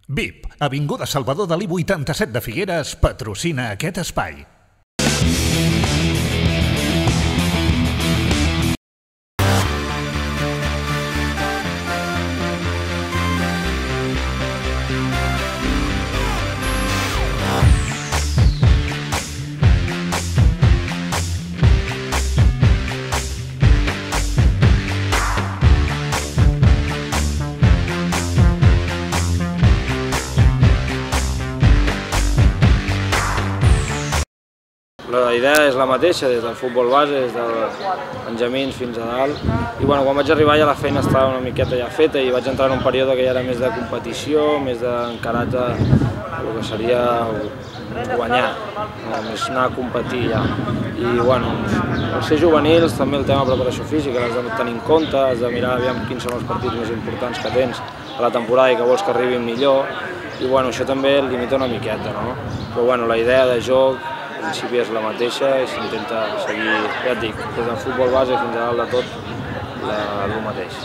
VIP, Avinguda Salvador Dalí 87 de Figueres, patrocina aquest espai. La idea és la mateixa, des del futbol base, des dels benjamins fins a dalt. I quan vaig arribar ja la feina estava una miqueta ja feta i vaig entrar en un període que ja era més de competició, més d'encarat a el que seria guanyar, més anar a competir ja. I al ser juvenils també el tema de preparació física l'has de tenir en compte, has de mirar aviam quins són els partits més importants que tens a la temporada i que vols que arribin millor. I això també el limita una miqueta, no? Però la idea de joc en principi és la mateixa i s'intenta seguir, ja et dic, des del futbol base fins a dalt de tot, el mateix.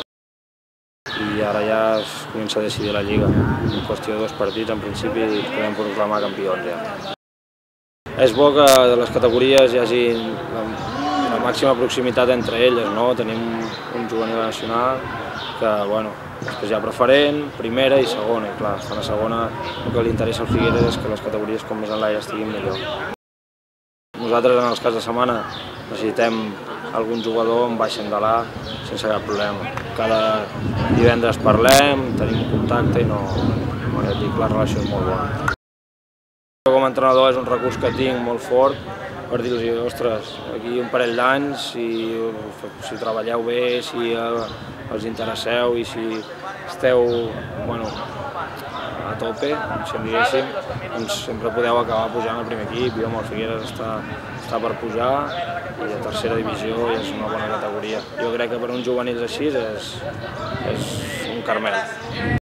I ara ja es comença a decidir la Lliga. En qüestió de 2 partits, en principi, podem proclamar campions ja. És bo que les categories hi hagi la màxima proximitat entre elles, no? Tenim un juvenil nacional que, després hi ha preferent, primera i segona. I clar, a la segona el que li interessa al Figueres és que les categories com més enlaire estiguin millor. Nosaltres en els caps de setmana necessitem algun jugador en baix de l'A sense cap problema. Cada divendres parlem, tenim un contacte i ja et dic, la relació és molt bona. Com a entrenador és un recurs que tinc molt fort per dir-los, ostres, aquí un parell d'anys, si treballeu bé, si els interesseu i si esteu a tope, si en diguéssim, doncs sempre podeu acabar pujant al primer equip. Jo amb el Figueres està per pujar i a tercera divisió ja és una bona categoria. Jo crec que per uns juvenils així és un caramel.